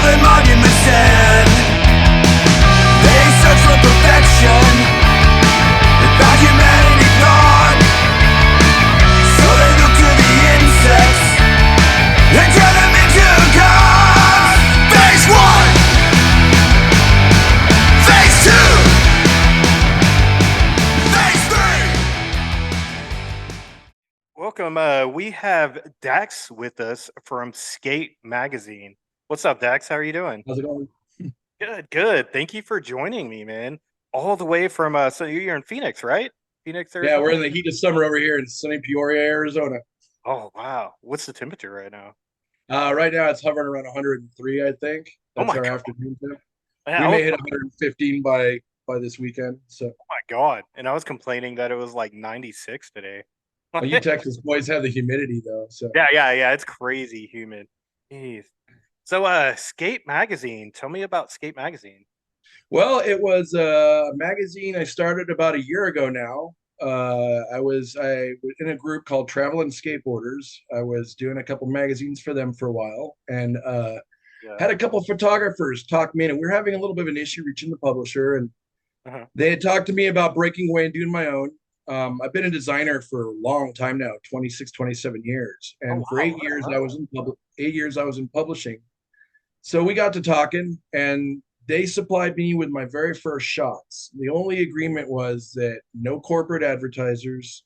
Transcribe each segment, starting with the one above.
the monuments stand. They search for perfection, without humanity ignored. So they look to the insects and turn them into gods. Phase 1, Phase 2, Phase 3. Welcome. We have Dax with us from Sk8 Magazine. What's up, Dax? How are you doing? How's it going? Good, good. Thank you for joining me, man. All the way from so you're in Phoenix, right? Phoenix, Yeah, Arizona. we're in the heat of summer over here in sunny Peoria, Arizona. Oh wow, what's the temperature right now? Right now it's hovering around 103, I think. Oh That's my our God. afternoon temp. Man, We I was, may hit 115 by this weekend. So, oh my God, and I was complaining that it was like 96 today. well, you Texas boys have the humidity though. So, Yeah. It's crazy humid. Jeez. So, Sk8 Magazine. Tell me about Sk8 Magazine. well, it was a magazine I started about a year ago now. I was in a group called Traveling Skateboarders. I was doing a couple magazines for them for a while, and Yeah. had a couple photographers talk me in, and we were having a little bit of an issue reaching the publisher, and Uh-huh. they had talked to me about breaking away and doing my own. I've been a designer for a long time now, 26, 27 years. Oh And for wow. 8 years, I was in 8 years, I was in publishing. So we got to talking, and they supplied me with my very first shots. The only agreement was that no corporate advertisers,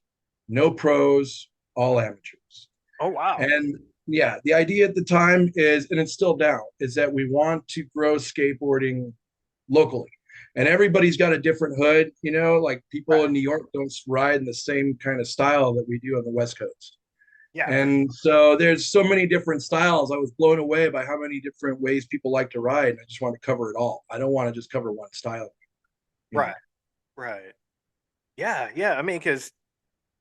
no pros, all amateurs. Oh wow. And yeah, the idea at the time is, and it's still down, is that we want to grow skateboarding locally. And everybody's got a different hood, like people in New York don't ride in the same kind of style that we do on the West Coast. Yeah. And so there's so many different styles. I was blown away by how many different ways people like to ride. And I just want to cover it all. I don't want to just cover one style. you know? Right. Right. Yeah. I mean, because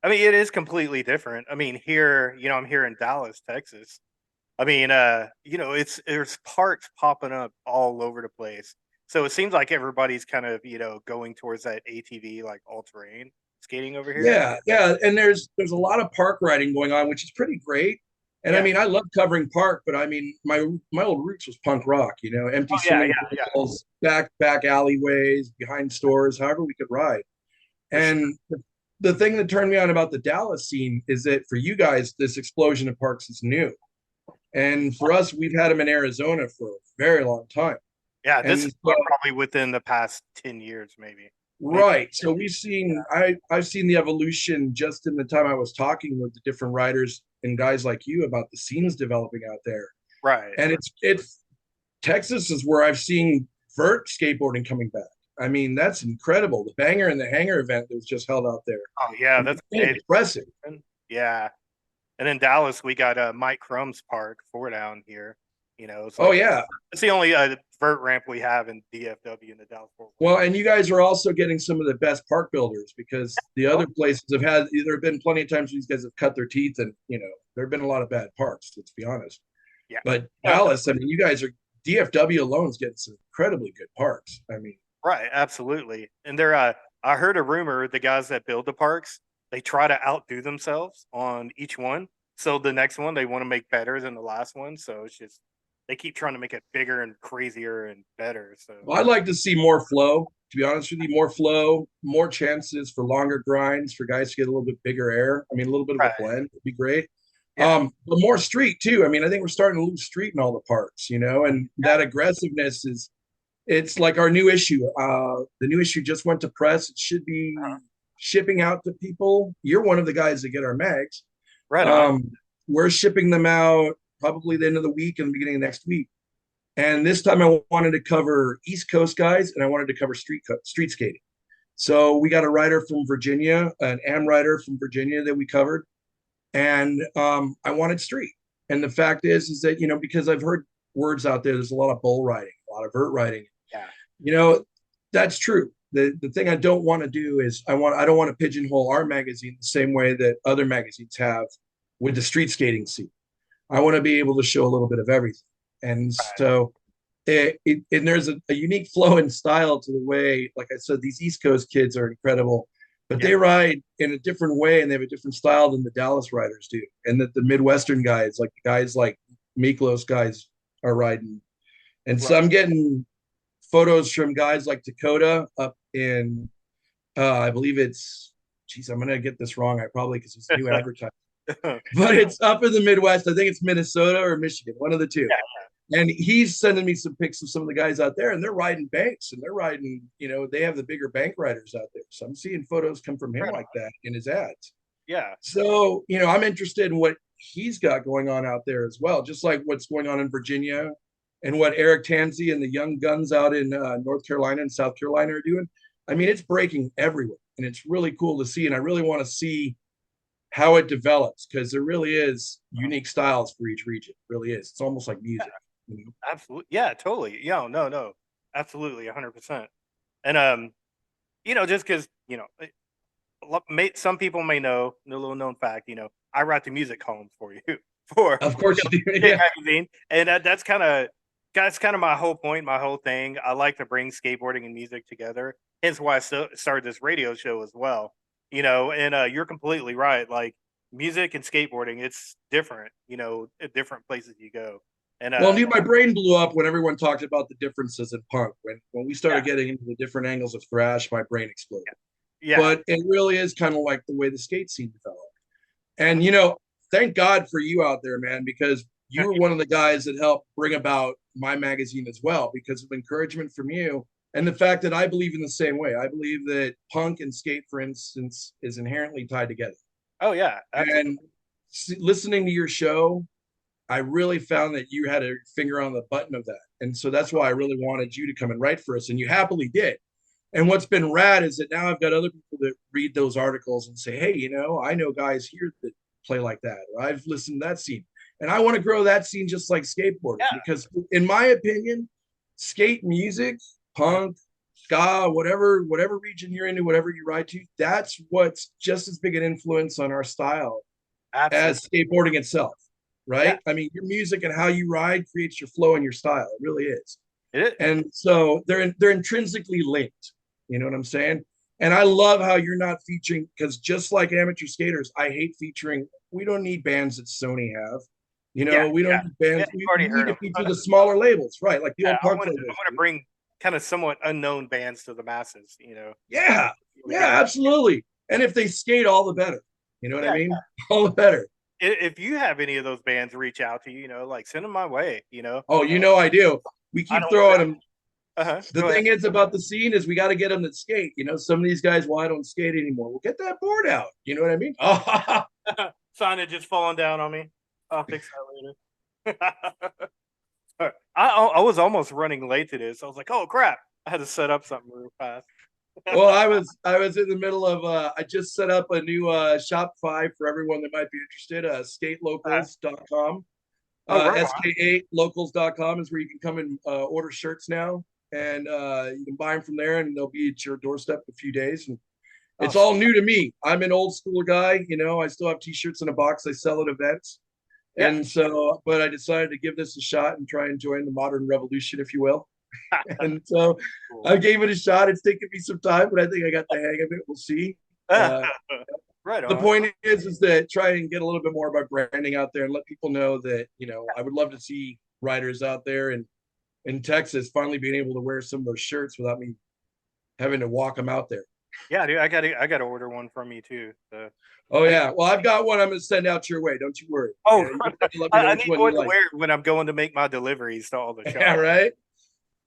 it is completely different. I mean, here, I'm here in Dallas, Texas. I mean, there's parks popping up all over the place. So it seems like everybody's kind of, going towards that ATV, like all terrain skating over here. Yeah. And there's a lot of park riding going on, which is pretty great. And I Yeah. mean, I love covering park, but I mean, my old roots was punk rock, empty Oh, yeah, swimming yeah. pools, back alleyways, behind stores, however we could ride. For sure. And the thing that turned me on about the Dallas scene is that for you guys, this explosion of parks is new. And for us, we've had them in Arizona for a very long time. Yeah, this And is so, probably within the past 10 years, maybe. Maybe. right. So I've seen the evolution just in the time I was talking with the different writers and guys like you about the scenes developing out there. Right. And it's Texas is where I've seen vert skateboarding coming back. I mean, that's incredible. The Banger and the Hanger event that was just held out there. Oh, yeah, that's It's impressive. Yeah. And in Dallas, we got Mike Crumb's Park, four down here. It's Oh like yeah. it's the only vert ramp we have in DFW in the Dallas Fort Worth. Well, and you guys are also getting some of the best park builders because the other places have had, there have been plenty of times these guys have cut their teeth and, there have been a lot of bad parks, let's be honest. Yeah. But Dallas, I mean, you guys are, DFW alone is getting some incredibly good parks. I mean, Right, absolutely. And they're I heard a rumor the guys that build the parks, they try to outdo themselves on each one. So the next one they want to make better than the last one. So it's just they keep trying to make it bigger and crazier and better. So well, I'd like to see more flow, to be honest with you, more flow, more chances for longer grinds for guys to get a little bit bigger air. I mean, a little bit of right. a blend would be great. Yeah. But more street too. I mean, I think we're starting to lose street in all the parks, and that aggressiveness it's like our new issue. The new issue just went to press. It should be shipping out to people. You're one of the guys that get our mags. Right on. We're shipping them out probably the end of the week and the beginning of next week. And this time I wanted to cover East Coast guys and I wanted to cover street skating. So we got a writer from Virginia, an AM writer from Virginia that we covered. And I wanted street. And the fact is that, because I've heard words out there's a lot of bull riding, a lot of vert riding. Yeah. That's true. The thing I don't want to do is I don't want to pigeonhole our magazine the same way that other magazines have with the street skating scene. I want to be able to show a little bit of everything. And so and there's a unique flow and style to the way, like I said, these East Coast kids are incredible, but they ride in a different way and they have a different style than the Dallas riders do. And that the Midwestern guys, like the guys like Miklos guys are riding And so Right. I'm getting photos from guys like Dakota up in, I believe it's, geez, I'm gonna get this wrong. I probably because it's new advertising, but it's up in the Midwest. I think it's Minnesota or Michigan, one of the two. Yeah. And he's sending me some pics of some of the guys out there, and they're riding banks, and they're riding, they have the bigger bank riders out there. So I'm seeing photos come from him Right on. like that in his ads. Yeah. So, I'm interested in what he's got going on out there as well, just like what's going on in Virginia and what Eric Tansey and the young guns out in North Carolina and South Carolina are doing. I mean, it's breaking everywhere, and it's really cool to see. And I really want to see how it develops because there really is unique styles for each region. It really is. It's almost like music. Absolutely. Yeah, totally. Yeah, no. Absolutely, 100%. And just because some people may know a little known fact. I write the music columns for you for Of course you do. Sk8 Yeah. Magazine, and that's kind of my whole point, my whole thing. I like to bring skateboarding and music together. Hence why I started this radio show as well. And you're completely right. Like music and skateboarding, it's different. At different places you go. And Well, dude, my brain blew up when everyone talked about the differences in punk. When we started getting into the different angles of thrash, my brain exploded. yeah, But it really is kind of like the way the skate scene developed. And thank God for you out there, man, because you were one of the guys that helped bring about my magazine as well, because of encouragement from you and the fact that I believe in the same way. I believe that punk and skate, for instance, is inherently tied together. oh yeah, absolutely. And listening to your show, I really found that you had a finger on the button of that. And so that's why I really wanted you to come and write for us. And you happily did. And what's been rad is that now I've got other people that read those articles and say, hey, I know guys here that play like that. Or I've listened to that scene. And I want to grow that scene just like skateboarding. Yeah. Because in my opinion, skate music, punk, ska, whatever region you're into, whatever you ride to, that's what's just as big an influence on our style Absolutely. as skateboarding itself. Right? Yeah. I mean, your music and how you ride creates your flow and your style. It really is. It is. And so they're intrinsically linked. You know what I'm saying? And I love how you're not featuring, because just like amateur skaters, I hate featuring. We don't need bands that Sony have. We don't need bands. We need to feature the smaller labels, right? Like the old punk labels. I want to bring kind of somewhat unknown bands to the masses. Yeah, absolutely. And if they skate, all the better. You know what I mean? All the better. If you have any of those bands reach out to you, like send them my way. Oh, I do. We keep throwing them. The thing is about the scene is we got to get them to skate. Some of these guys, well, I don't skate anymore. Well, get that board out. You know what I mean? Sign it just falling down on me. I'll fix that later. I was almost running late to this. I was like, oh crap! I had to set up something real fast. Well, I was in the middle of I just set up a new Shopify for everyone that might be interested. Skatelocals.com. Sk8locals.com is where you can come and order shirts now, and you can buy them from there, and they'll be at your doorstep in a few days. And it's all new to me. I'm an old school guy. I still have T-shirts in a box I sell at events. Yeah. And so, but I decided to give this a shot and try and join the modern revolution, if you will. And so I gave it a shot. It's taken me some time, but I think I got the hang of it. We'll see. Right on. The point is that try and get a little bit more about branding out there and let people know that, I would love to see riders out there in Texas finally being able to wear some of those shirts without me having to walk them out there. Yeah, dude, I got to order one from you too. So. Oh yeah, well I've got one I'm gonna send out your way. Don't you worry. Oh, I need one to wear when I'm going to make my deliveries to all the shops. Yeah, right.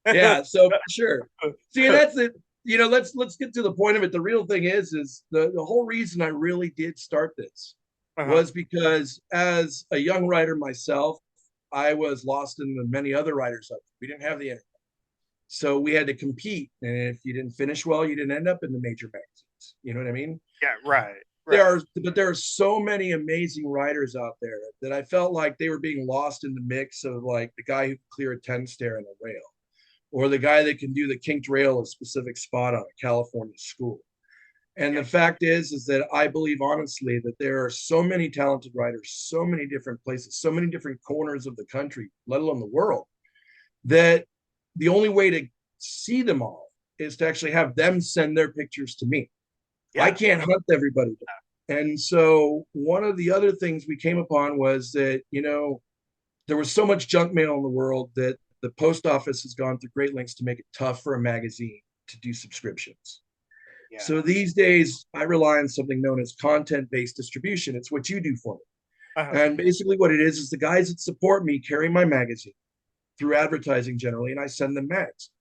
Yeah, so for sure. See, that's it. Let's get to the point of it. The real thing is the whole reason I really did start this was because as a young writer myself, I was lost in the many other writers out there. We didn't have the internet. So we had to compete. And if you didn't finish well, you didn't end up in the major magazines. You know what I mean? Yeah, right. There are so many amazing writers out there that I felt like they were being lost in the mix of like the guy who can clear a 10 stair in a rail, or the guy that can do the kinked rail of a specific spot on a California school. And the fact is that I believe honestly that there are so many talented writers, so many different places, so many different corners of the country, let alone the world, that the only way to see them all is to actually have them send their pictures to me. Yeah. I can't hunt everybody down. And so one of the other things we came upon was that, there was so much junk mail in the world that the post office has gone through great lengths to make it tough for a magazine to do subscriptions. Yeah. So these days, I rely on something known as content-based distribution. It's what you do for me. And basically what it is the guys that support me carry my magazine through advertising generally, and I send them mags.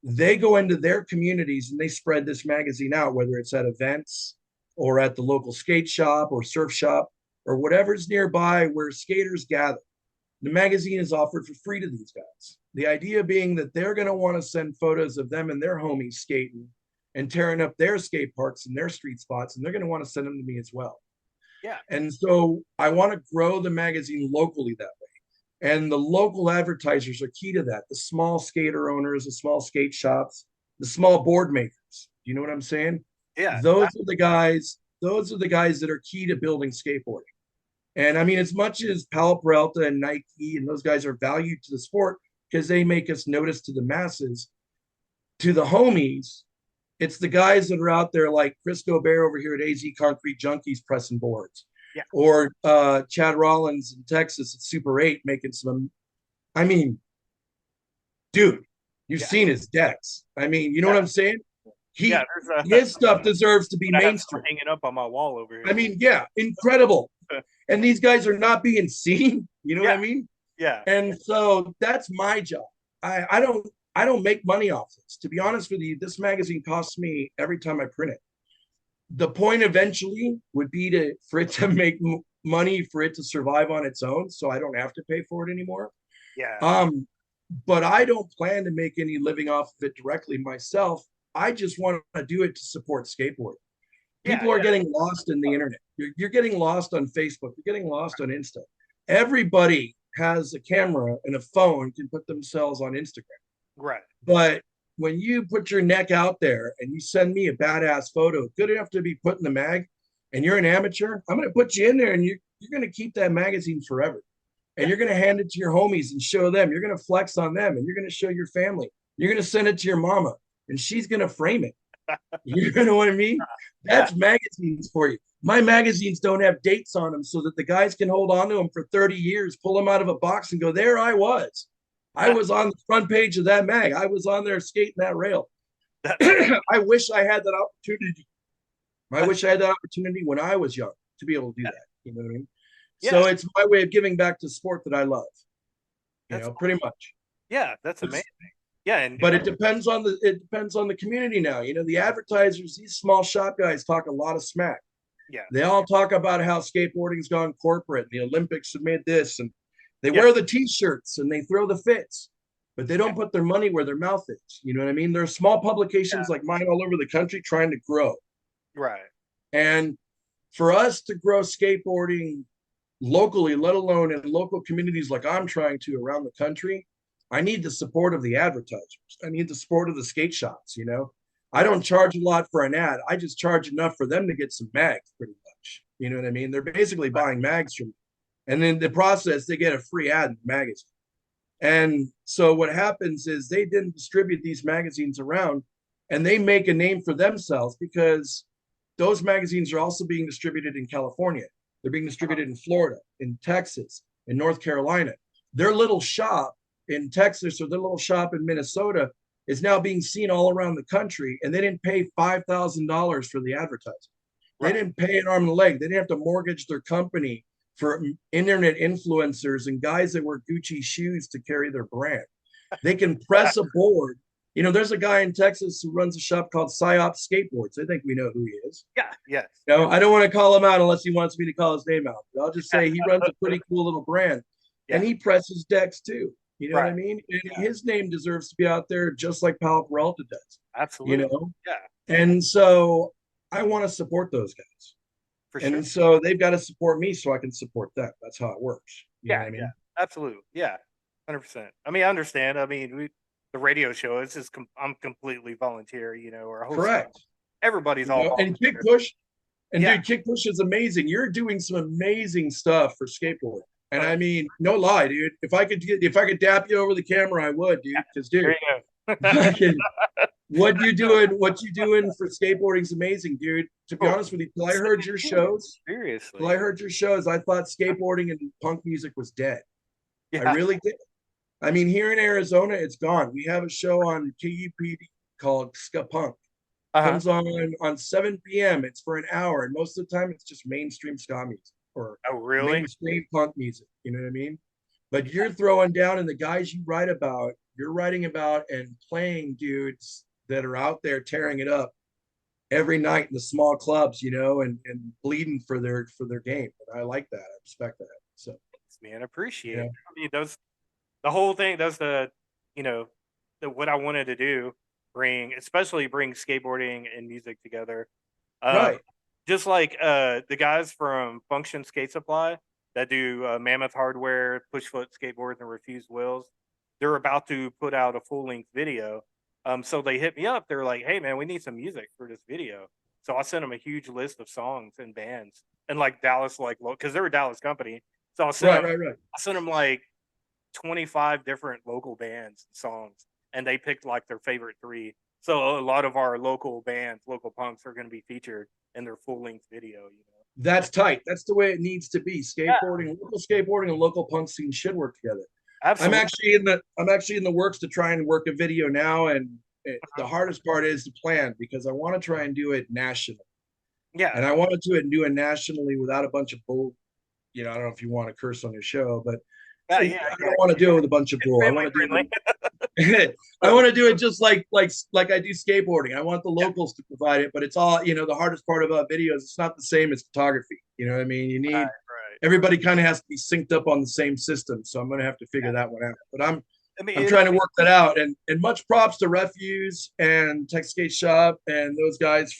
They go into their communities and they spread this magazine out, whether it's at events or at the local skate shop or surf shop or whatever's nearby where skaters gather. The magazine is offered for free to these guys. The idea being that they're going to want to send photos of them and their homies skating and tearing up their skate parks and their street spots, and they're going to want to send them to me as well. Yeah. And so I want to grow the magazine locally that way. And the local advertisers are key to that. The small skater owners, the small skate shops, the small board makers. You know what I'm saying? Yeah. Those are the guys that are key to building skateboarding. And I mean, as much as Powell Peralta and Nike and those guys are valued to the sport because they make us notice to the masses, to the homies, it's the guys that are out there like Chris Gobert over here at AZ Concrete Junkies pressing boards. Yeah. Or Chad Rollins in Texas at Super 8 making some, I mean, dude, you've seen his decks. I mean, you know what I'm saying? His stuff deserves to be mainstream. Hanging up on my wall over here. I mean, yeah, incredible. And these guys are not being seen. You know what I mean? Yeah. And so that's my job. I don't make money off this. To be honest with you, this magazine costs me every time I print it. The point eventually would be for it to make money, for it to survive on its own, so I don't have to pay for it anymore. Yeah. But I don't plan to make any living off of it directly myself. I just want to do it to support skateboarding. People are getting lost in the internet. You're getting lost on Facebook. You're getting lost on Insta. Everybody has a camera and a phone, can put themselves on Instagram. Right. But when you put your neck out there and you send me a badass photo, good enough to be put in the mag, and you're an amateur, I'm going to put you in there and you're going to keep that magazine forever. And you're going to hand it to your homies and show them. You're going to flex on them and you're going to show your family. You're going to send it to your mama and she's going to frame it. You know what I mean? That's magazines for you. My magazines don't have dates on them so that the guys can hold on to them for 30 years, pull them out of a box and go, there I was. I was on the front page of that mag. I was on there skating that rail. I wish I had that opportunity. I wish I had that opportunity when I was young to be able to do that. You know what I mean? Yeah. So it's my way of giving back to sport that I love. You know, pretty much. Yeah, that's amazing. Yeah, but it depends on the community now. You know, the advertisers, these small shop guys talk a lot of smack. Yeah. They all talk about how skateboarding's gone corporate. The Olympics have made this, and they wear the t-shirts and they throw the fits, but they don't put their money where their mouth is. You know what I mean? There are small publications like mine all over the country trying to grow. Right. And for us to grow skateboarding locally, let alone in local communities like I'm trying to around the country, I need the support of the advertisers. I need the support of the skate shops, you know. I don't charge a lot for an ad. I just charge enough for them to get some mags, pretty much. You know what I mean? They're basically buying mags from me. And in the process, they get a free ad in the magazine. And so what happens is they then distribute these magazines around and they make a name for themselves because those magazines are also being distributed in California. They're being distributed in Florida, in Texas, in North Carolina. Their little shop in Texas or their little shop in Minnesota is now being seen all around the country, and they didn't pay $5,000 for the advertising. They didn't pay an arm and a leg. They didn't have to mortgage their company for internet influencers and guys that wear Gucci shoes to carry their brand. They can press a board. You know, there's a guy in Texas who runs a shop called Sk8 Skateboards. I think we know who he is. Yeah, yes. No, I don't want to call him out unless he wants me to call his name out. But I'll just say he runs a pretty cool little brand, and he presses decks too. You know what I mean? And his name deserves to be out there just like Powell Peralta does. Absolutely. You know? Yeah. And so I want to support those guys. For sure. And so they've got to support me so I can support them. That's how it works. You know what I mean? Yeah, absolutely. Yeah, 100%. I mean, I understand. I mean, the radio show is just I'm completely volunteer, you know, or host. Correct. Everybody's all and Kick Push. And dude, Kick Push is amazing. You're doing some amazing stuff for skateboarding. And I mean, no lie, dude. If I could dap you over the camera, I would, dude. Because, dude, what you doing for skateboarding is amazing, dude. To be honest with you, till I heard your shows, seriously, I thought skateboarding and punk music was dead. I really did. I mean, here in Arizona, it's gone. We have a show on KUPD called Sk8 Uh-huh. comes on 7 p.m. It's for an hour, and most of the time it's just mainstream ska music or Oh, really? mainstream punk music. You know what I mean? But you're throwing down, and the guys you write about, you're writing about and playing dudes that are out there tearing it up every night in the small clubs, and bleeding for their game. And I like that. I respect that. So, Man, appreciate you it. know, I mean, those the whole thing. That's you know, what I wanted to do. Especially bring skateboarding and music together. Um, right. just like the guys from Function Skate Supply that do Mammoth Hardware, Pushfoot Skateboards, and Refused Wheels. They're about to put out a full length video. So they hit me up. They're like, "Hey, man, we need some music for this video." So I sent them a huge list of songs and bands, and like Dallas, like because they're a Dallas company. So Right, right, right. I sent them like 25 different local bands and songs, and they picked like their favorite three. So a lot of our local bands, local punks, are going to be featured in their full length video. That's tight. That's the way it needs to be. Yeah, Skateboarding, and local punk scene should work together. I'm absolutely. actually in the I'm actually in the works to try and work a video now, and the hardest part is to plan because I want to try and do it nationally, Yeah, and I want to do it nationally without a bunch of bull. I don't know if you want to curse on your show, but yeah, I yeah, yeah. don't want to do it with a bunch of It's bull. I family want to do friendly. it. I want to do it just like I do skateboarding. I want the locals to provide it, but it's all the hardest part about videos. It's not the same as photography. You know what I mean? You Right, need right. everybody kind of has to be synced up on the same system. So I'm going to have to figure that one out. But I'm I mean, I'm trying to work that out. And much props to Refuse and Tech Skate Shop and those guys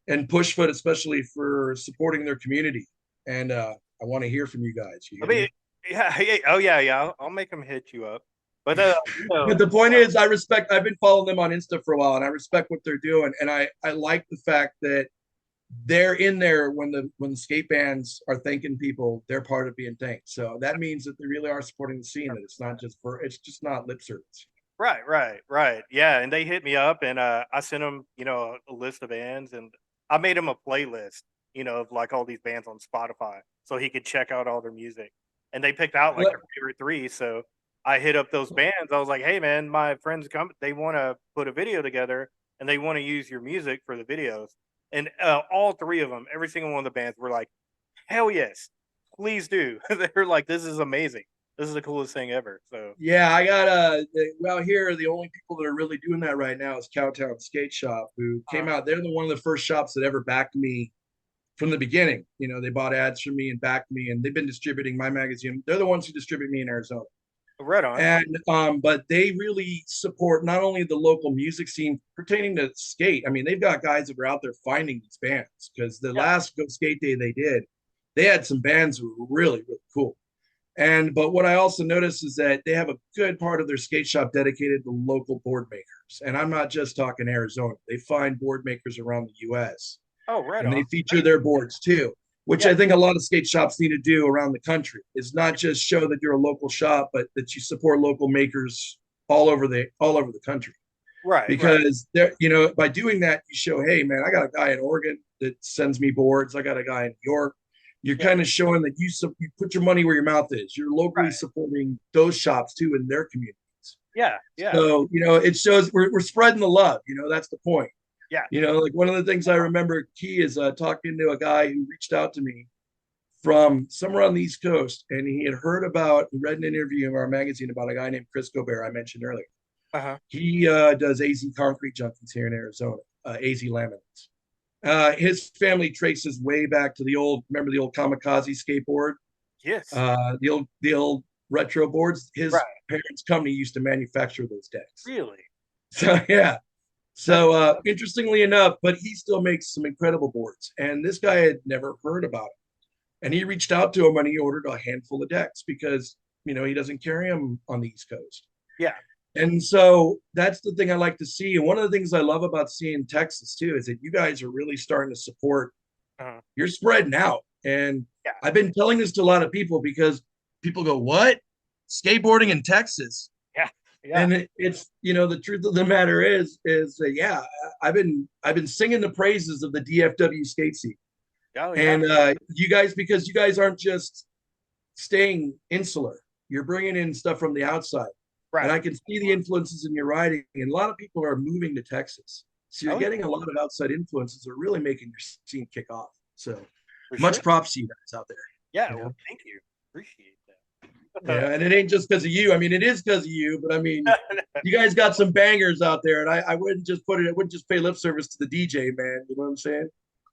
and Pushfoot especially for supporting their community. And I want to hear from you guys. You I hear mean, me? yeah, yeah, oh yeah, yeah. I'll make them hit you up. But But the point is, I've been following them on Insta for a while, and I respect what they're doing. And I like the fact that they're in there when the skate bands are thanking people, they're part of being thanked. So that means that they really are supporting the scene. That it's just not lip service. right, right, right. Yeah, and they hit me up, and I sent them, a list of bands, and I made him a playlist, of like all these bands on Spotify, so he could check out all their music. And they picked out like their favorite three. So I hit up those bands. I was like, "Hey, man, my friends come. They want to put a video together, and they want to use your music for the videos." And all three of them, every single one of the bands, were like, "Hell yes, please do." They're like, "This is amazing. This is the coolest thing ever." So Yeah, I got well here the only people that are really doing that right now is Cowtown Skate Shop, who came out. They're one of the first shops that ever backed me from the beginning. They bought ads from me and backed me, and they've been distributing my magazine. They're the ones who distribute me in Arizona. right on. And but they really support not only the local music scene pertaining to skate. I mean, they've got guys that are out there finding these bands because the Yeah, last Go Skate Day they did, they had some bands who were really, really cool. And but what I also noticed is that they have a good part of their skate shop dedicated to local board makers. And I'm not just talking Arizona. They find board makers around the US oh, right and they on. feature their boards too, which Yeah, I think a lot of skate shops need to do around the country. Is not just show that you're a local shop, but that you support local makers all over the country. right, right. Because by doing that, you show, hey man, I got a guy in Oregon that sends me boards. I got a guy in New York. You're Yeah, kind of showing that you put your money where your mouth is. You're locally right. supporting those shops too in their communities. Yeah, yeah, So it shows we're spreading the love. That's the point. yeah. Like one of the things I remember key is talking to a guy who reached out to me from somewhere on the East Coast, and he had read an interview in our magazine about a guy named Chris Gobert I mentioned earlier. Uh-huh. He does AZ Concrete Junkies here in Arizona, AZ Laminates. His family traces way back to remember the old Kamikaze skateboard, Yes. the old retro boards. His Right. parents' company used to manufacture those decks. Really? So yeah, That's so interestingly enough, but he still makes some incredible boards. And this guy had never heard about it. And he reached out to him and he ordered a handful of decks because, he doesn't carry them on the East Coast. yeah. And so that's the thing I like to see. And one of the things I love about seeing Texas too is that you guys are really starting to support, Uh-huh. you're spreading out. And Yeah. I've been telling this to a lot of people because people go, what? Skateboarding in Texas? Yeah. Yeah. And it's the truth of the matter is yeah, I've been singing the praises of the DFW skate scene, Oh yeah. and you guys because you guys aren't just staying insular, You're bringing in stuff from the outside. Right. And I can see the influences in your writing. And a lot of people are moving to Texas. So you're Oh, getting a lot of outside influences that are really making your scene kick off. So for much sure. props to you guys out there. Yeah. You know? Well, thank you. Appreciate that. Yeah, and it ain't just because of you. I mean, it is because of you, but I mean, you guys got some bangers out there, and I wouldn't just put it. I wouldn't just pay lip service to the DJ, man. You know what I'm saying?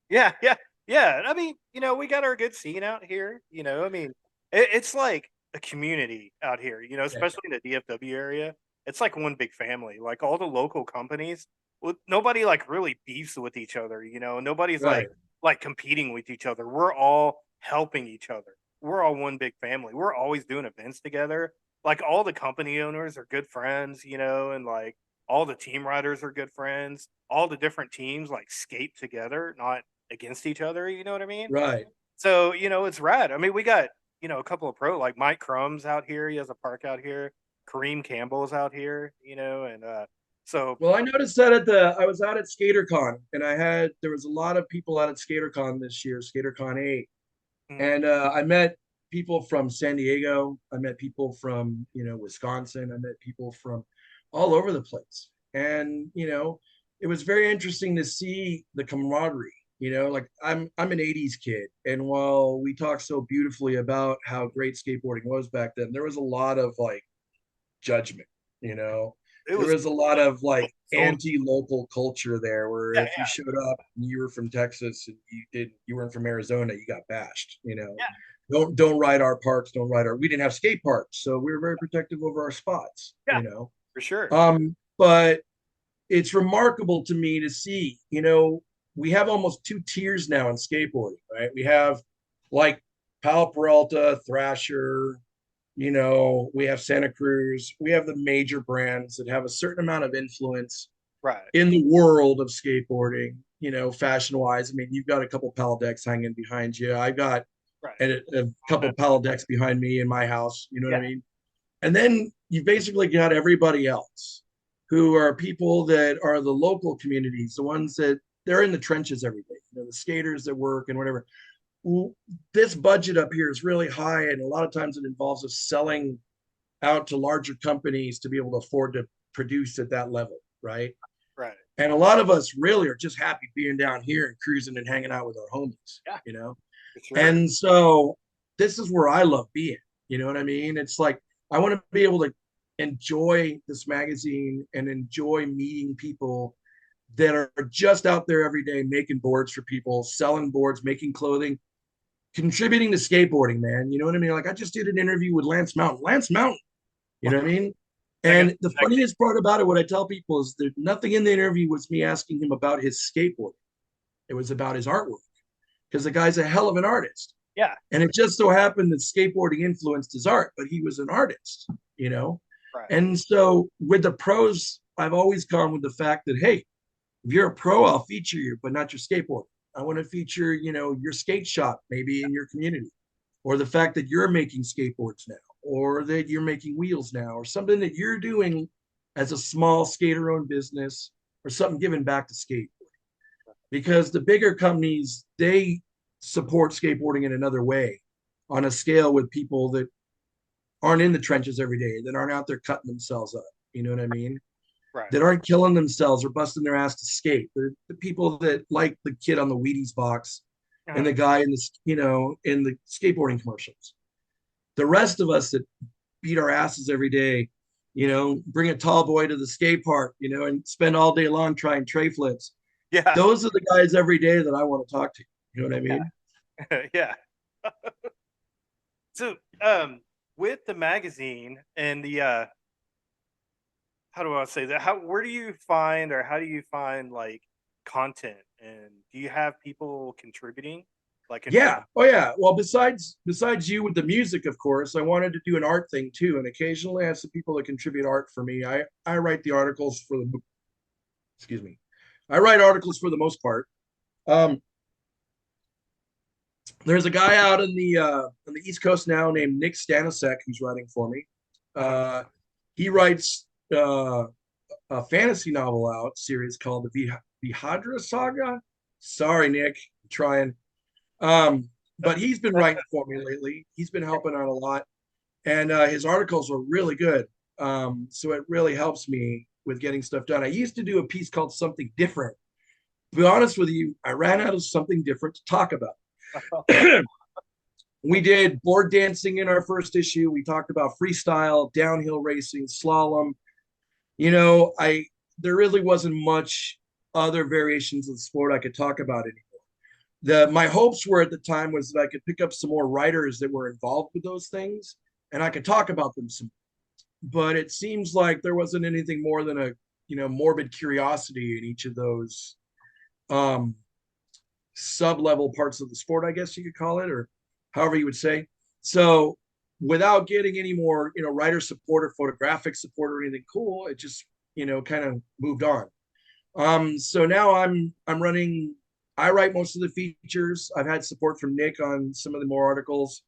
Yeah, yeah, yeah. I mean, we got our good scene out here. I mean, it's like a community out here. Yeah. Especially in the DFW area. It's like one big family. Like all the local companies, well, nobody like really beefs with each other. Nobody's Right. like competing with each other. We're all helping each other. We're all one big family. We're always doing events together. Like all the company owners are good friends, and like all the team riders are good friends. All the different teams like skate together, not against each other. You know what I mean? Right. So, it's rad. I mean, we got, a couple of pro like Mike Crumb's out here. He has a park out here. Kareem Campbell's out here, and so Well, I noticed that I was out at SkaterCon, and there was a lot of people out at SkaterCon this year, SkaterCon 8, mm, and I met people from San Diego. I met people from Wisconsin. I met people from all over the place, and it was very interesting to see the camaraderie. Like I'm an '80s kid, and while we talked so beautifully about how great skateboarding was back then, there was a lot of like judgment. You know, it there was was a lot of like so anti-local culture there, where yeah, if you showed up and you were from Texas and you weren't from Arizona, you got bashed. yeah, Don't ride our parks, don't ride our. We didn't have skate parks, so we were very protective over our spots. yeah, for sure. But it's remarkable to me to see. We have almost two tiers now in skateboarding, right? We have like Pal Peralta, Thrasher, we have Santa Cruz, we have the major brands that have a certain amount of influence Right. in the world of skateboarding, fashion wise. I mean, you've got a couple Pal decks hanging behind you. I've got Right. a couple Pal decks behind me in my house. You know what I Yeah. mean? And then you basically got everybody else who are people that are the local communities, the ones that they're in the trenches every day, the skaters that work and whatever. This budget up here is really high, and a lot of times it involves us selling out to larger companies to be able to afford to produce at that level, right? Right. And a lot of us really are just happy being down here and cruising and hanging out with our homies, Yeah. For sure. And so this is where I love being, you know what I mean? It's like I want to be able to enjoy this magazine and enjoy meeting people that are just out there every day making boards for people, selling boards, making clothing, contributing to skateboarding, man. You know what I mean? Like I just did an interview with Lance Mountain. Lance Mountain, you know what I mean? And the funniest part about it, what I tell people is that nothing in the interview was me asking him about his skateboarding. It was about his artwork because the guy's a hell of an artist. Yeah. And it just so happened that skateboarding influenced his art, but he was an artist, Right. And so with the pros, I've always gone with the fact that, hey, if you're a pro, I'll feature you, but not your skateboard. I want to feature, your skate shop maybe in your community, or the fact that you're making skateboards now, or that you're making wheels now, or something that you're doing as a small skater-owned business, or something giving back to skateboarding. Because the bigger companies, they support skateboarding in another way, on a scale with people that aren't in the trenches every day, that aren't out there cutting themselves up. You know what I mean? Right. That aren't killing themselves or busting their ass to skate. The people that like the kid on the Wheaties box and the guy in in the skateboarding commercials. The rest of us that beat our asses every day, bring a tall boy to the skate park, and spend all day long trying tray flips. Yeah. Those are the guys every day that I want to talk to. You know what I mean? Yeah. So, with the magazine and the how do I say that? Where do you find, or how do you find like content, and do you have people contributing? Yeah. Oh yeah. Well, besides you with the music, of course, I wanted to do an art thing too, and occasionally I have some people that contribute art for me. I write the articles for the. Excuse me. I write articles for the most part. There's a guy out on the East Coast now named Nick Stanisek who's writing for me. He writes a fantasy novel out series called the Vihadra Saga. Sorry, Nick, I'm trying. But he's been writing for me lately. He's been helping out a lot. and his articles are really good. So it really helps me with getting stuff done. I used to do a piece called Something Different. To be honest with you, I ran out of something different to talk about. We did board dancing in our first issue. We talked about freestyle, downhill racing, slalom. You know, I there really wasn't much other variations of the sport I could talk about anymore. My hopes were at the time was that I could pick up some more writers that were involved with those things and I could talk about them some. But it seems like there wasn't anything more than a morbid curiosity in each of those um sub-level parts of the sport, I guess you could call it, or however you would say. So without getting any more, writer support or photographic support or anything cool, it just, kind of moved on. So now I'm running, I write most of the features. I've had support from Nick on some of the more articles.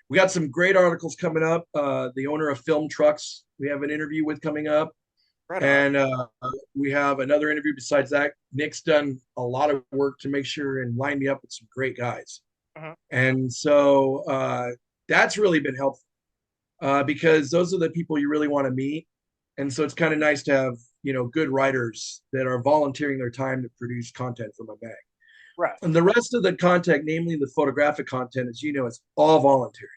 We got some great articles coming up. The owner of Film Trucks, we have an interview with coming up. Right on. And we have another interview besides that. Nick's done a lot of work to make sure and line me up with some great guys. And so that's really been helpful because those are the people you really want to meet. And so it's kind of nice to have, good writers that are volunteering their time to produce content for my mag. Right. And the rest of the content, namely the photographic content, as you know, it's all voluntary.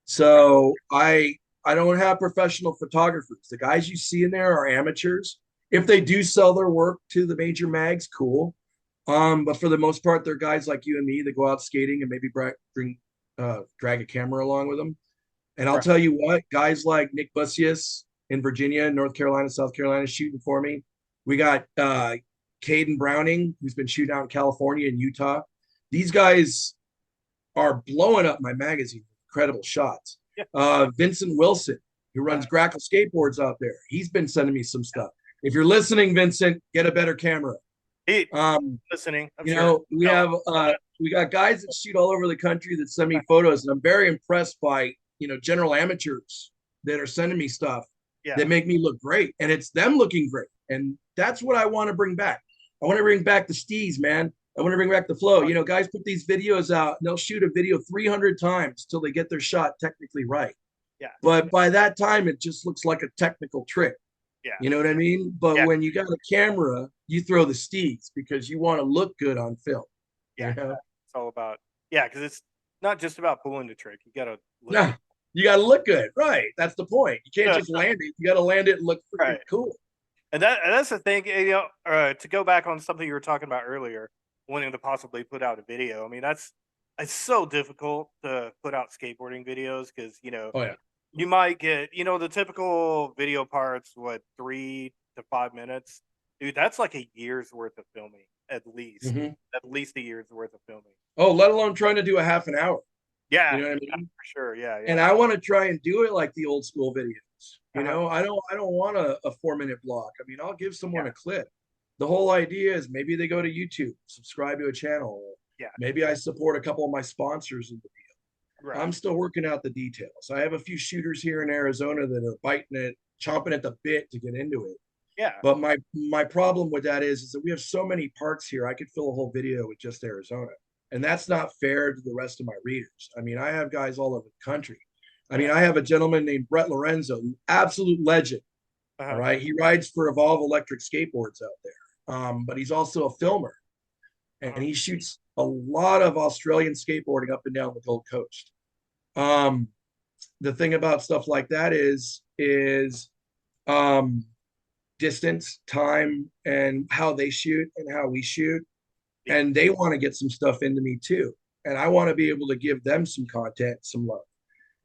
So I don't have professional photographers. The guys you see in there are amateurs. If they do sell their work to the major mags, cool. But for the most part, they're guys like you and me that go out skating and maybe drag a camera along with them. And I'll tell you what, guys like Nick Bussius in Virginia, North Carolina, South Carolina shooting for me. We got Caden Browning, who's been shooting out in California and Utah. These guys are blowing up my magazine with incredible shots. Vincent Wilson, who runs Grackle Skateboards out there, he's been sending me some stuff. If you're listening, Vincent, get a better camera. Listening, we got guys that shoot all over the country that send me photos, and I'm very impressed by general amateurs that are sending me stuff that make me look great, and it's them looking great, and that's what I want to bring back. I want to bring back the steez, man. I want to bring back the flow. Guys put these videos out and they'll shoot a video 300 times till they get their shot technically right. Yeah. But by that time, it just looks like a technical trick. Yeah. You know what I mean? But when you got a camera, you throw the steez because you want to look good on film. Yeah. It's all about, because it's not just about pulling the trick. You got to look. You got to look good. Right. That's the point. You can't just land it. You got to land it and look freaking cool. And that's the thing, to go back on something you were talking about earlier, wanting to possibly put out a video. I mean, it's so difficult to put out skateboarding videos because, you might get, the typical video parts, 3 to 5 minutes. Dude, that's like a year's worth of filming, at least. At least a year's worth of filming. Oh, let alone trying to do a half an hour. Yeah. You know what I mean? For sure. Yeah. And I want to try and do it like the old school videos. I don't want a 4-minute block. I mean, I'll give someone a clip. The whole idea is maybe they go to YouTube, subscribe to a channel. Maybe I support a couple of my sponsors in the deal. I'm still working out the details. I have a few shooters here in Arizona that are biting it, chomping at the bit to get into it. Yeah. But my problem with that is that we have so many parks here. I could fill a whole video with just Arizona. And that's not fair to the rest of my readers. I mean, I have guys all over the country. I mean, I have a gentleman named Brett Lorenzo, absolute legend. All right. He rides for Evolve Electric Skateboards out there. But he's also a filmer. And he shoots a lot of Australian skateboarding up and down the Gold Coast. The thing about stuff like that is distance, time, and how they shoot and how we shoot. And they want to get some stuff into me too. And I want to be able to give them some content, some love.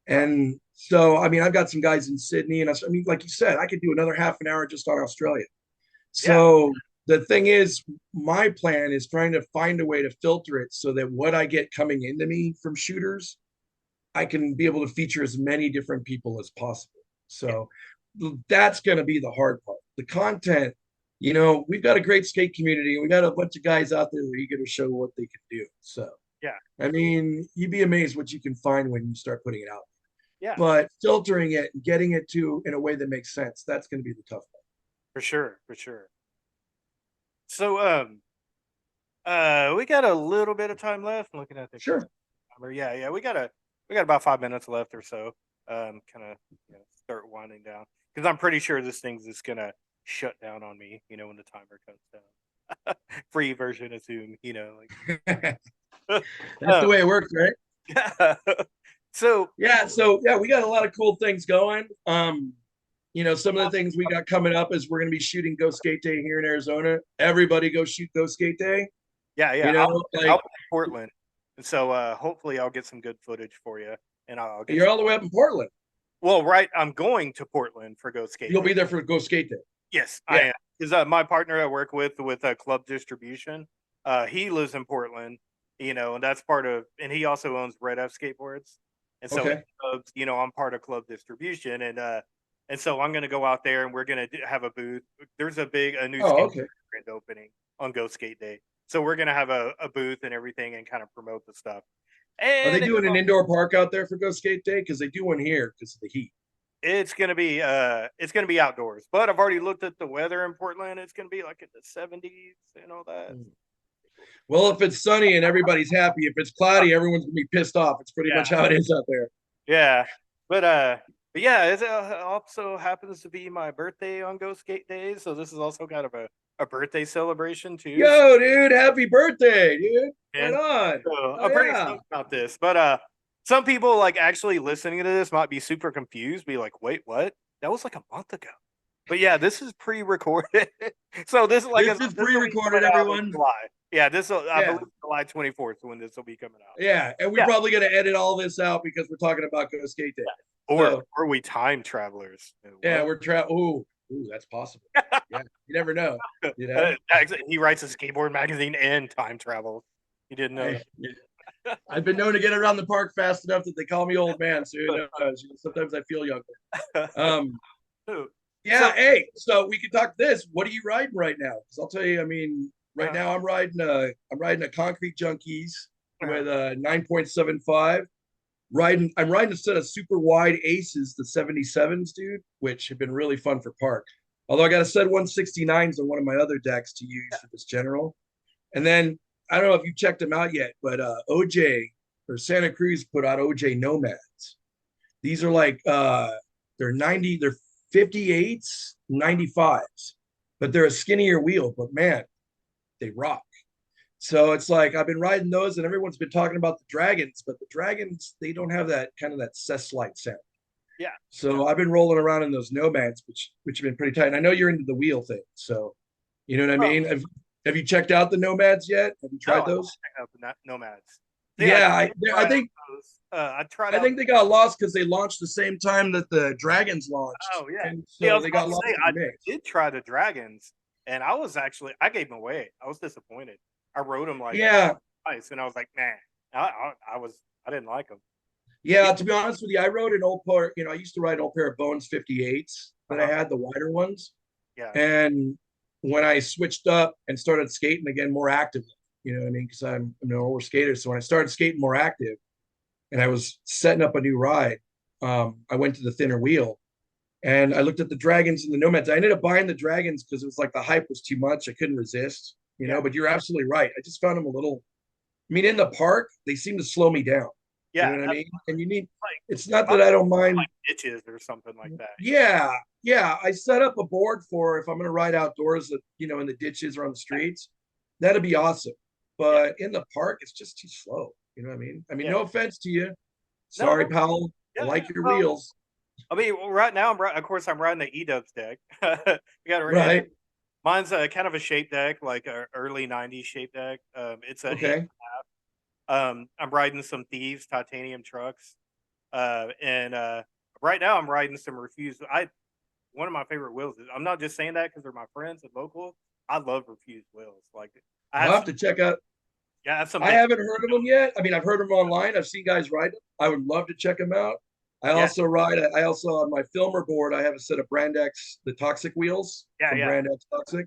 And so, I mean, I've got some guys in Sydney, and I mean, like you said, I could do another half an hour just on Australia. So the thing is, my plan is trying to find a way to filter it so that what I get coming into me from shooters, I can be able to feature as many different people as possible. So that's going to be the hard part. The content, we've got a great skate community, and we got a bunch of guys out there that are eager to show what they can do. So, I mean, you'd be amazed what you can find when you start putting it out. But filtering it and getting it to in a way that makes sense, that's going to be the tough part. For sure. So, we got a little bit of time left. I'm looking at the sure. timer. We got about 5 minutes left or so. kind of start winding down because I'm pretty sure this thing's just gonna shut down on me. When the timer comes down. Free version of Zoom. That's the Um, way it works, right? yeah. So So we got a lot of cool things going. Some of the things we got coming up is we're going to be shooting Go Skate Day here in Arizona. Everybody go shoot Go Skate Day. yeah, I'll, I'll be in Portland, and so hopefully I'll get some good footage for you, and I'll get. You're all the way up in Portland. Well, right, I'm going to Portland for Go Skate. You'll be there for Go Skate Day. Yes, I am. Because my partner I work with Club Distribution, he lives in Portland, and that's part of, and he also owns Red F Skateboards, and so I'm part of Club Distribution, and so I'm going to go out there and we're going to have a booth. There's a new skate grand opening on Go Skate Day, so we're going to have a booth and everything and kind of promote the stuff. And are they doing an indoor park out there for Go Skate Day? Because they do one here because of the heat. It's gonna be outdoors, but I've already looked at the weather in Portland. It's gonna be like in the 70s and all that. Well, if it's sunny and everybody's happy, if it's cloudy, everyone's gonna be pissed off. It's pretty much how it is out there. Yeah, but yeah, it also happens to be my birthday on Go Skate Day, so this is also kind of a birthday celebration too. Yo, dude, happy birthday, dude! Right on. So I'm pretty stoked about this, but some people like actually listening to this might be super confused, be like, "Wait, what? That was like a month ago." But yeah, this is pre-recorded. So this is pre-recorded, everyone. July. Yeah, I believe July 24th when this will be coming out. Yeah, and we're probably gonna edit all this out because we're talking about Go Skate Day. Or are we time travelers? Yeah, we're Ooh, that's possible. Yeah, you never know. He writes a skateboard magazine and time travel. You didn't know. I've been known to get around the park fast enough that they call me old man. So sometimes I feel younger. Hey, so we can talk this. What are you riding right now? Because I'll tell you, I mean, right now I'm riding a Concrete Junkies with a 9.75. I'm riding a set of super wide Aces, the 77s, dude, which have been really fun for park. Although I got a set 169s on one of my other decks to use for this general. And then I don't know if you checked them out yet, but OJ or Santa Cruz put out OJ Nomads. These are like they're 58s, 95s, but they're a skinnier wheel, but man, they rock. So it's like I've been riding those, and everyone's been talking about the Dragons, but the Dragons, they don't have that kind of that Cess-like sound. Yeah. So I've been rolling around in those Nomads, which have been pretty tight. And I know you're into the wheel thing, so you know what I mean. Have you checked out the Nomads yet? Have you tried those? Check out the Nomads. I think I tried. I think they got lost because they launched the same time that the Dragons launched. Oh yeah, and so they got lost. I did try the Dragons, and I gave them away. I was disappointed. I rode them like twice, and I was like, man, I didn't like them. Yeah, to be honest with you, I rode an old pair. I used to ride an old pair of Bones 58s, but I had the wider ones. Yeah. And when I switched up and started skating again more actively, you know what I mean? Because I'm an older skater. So when I started skating more active and I was setting up a new ride, I went to the thinner wheel and I looked at the Dragons and the Nomads. I ended up buying the Dragons because it was like the hype was too much. I couldn't resist, but you're absolutely right. I just found them a little, in the park, they seem to slow me down. Yeah. You know what I mean? And you need, it's not that I don't mind. Like ditches or something like that. Yeah. Yeah. I set up a board for if I'm going to ride outdoors, in the ditches or on the streets, that'd be awesome. But in the park, it's just too slow. You know what I mean? No offense to you. Sorry, pal. I like your wheels. Right now, I'm riding the E-Dubs deck. You got it right. Mine's kind of a shape deck, like an early 90s shape deck. It's a 8.5. I'm riding some Thieves titanium trucks. And right now I'm riding some Refuse. One of my favorite wheels is, I'm not just saying that because they're my friends and local. I love Refuse wheels. Like I'll have to check out. Yeah, I have some. I haven't heard of them yet. I've heard them online. I've seen guys ride them. I would love to check them out. I also on my filmer board, I have a set of Brand X, the Toxic wheels from Brand X Toxic.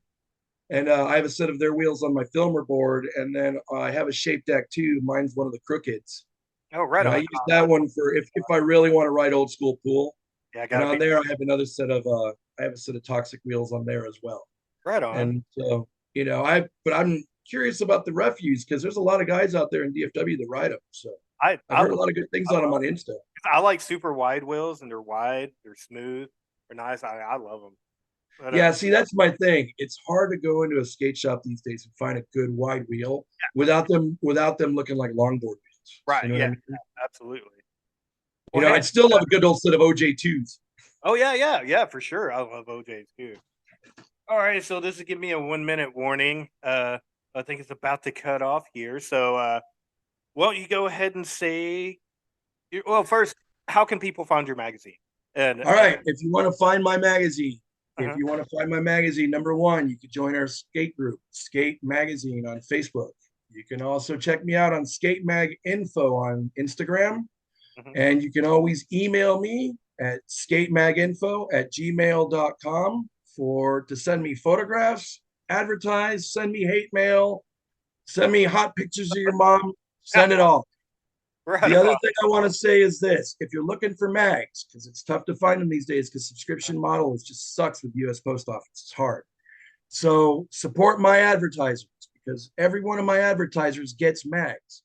And I have a set of their wheels on my filmer board. And then I have a shape deck too. Mine's one of the Crookeds. Oh, right. I use that one for if I really want to ride old school pool. Yeah, and on there I have another set of Toxic wheels on there as well. Right on. And so, but I'm curious about the Refuse because there's a lot of guys out there in DFW that ride them. So I've heard a lot of good things on them on Insta. I like super wide wheels, and they're wide, they're smooth, they're nice. I love them. But Yeah, see, that's my thing. It's hard to go into a skate shop these days and find a good wide wheel without them looking like longboard wheels. right, You know what yeah, I mean? absolutely. You Well, know, hey, I'd still love a good old set of OJ2s. oh yeah, yeah, yeah, for sure. I love OJs too. All right, so this is give me a 1 minute warning. I think it's about to cut off here. So, well, you go ahead and say, well, first, how can people find your magazine? And All right, if you want to find my magazine, uh-huh, number one, you can join our skate group, Sk8 Magazine on Facebook. You can also check me out on Sk8 Mag Info on Instagram. mhm. And you can always email me at skatemag@gmail.com to send me photographs, advertise, send me hate mail, send me hot pictures of your mom, send it all. Right The other on. thing I want to say is this: if you're looking for mags, because it's tough to find them these days, because subscription model just sucks with U.S. Post Office. It's hard. So support my advertisers because every one of my advertisers gets mags.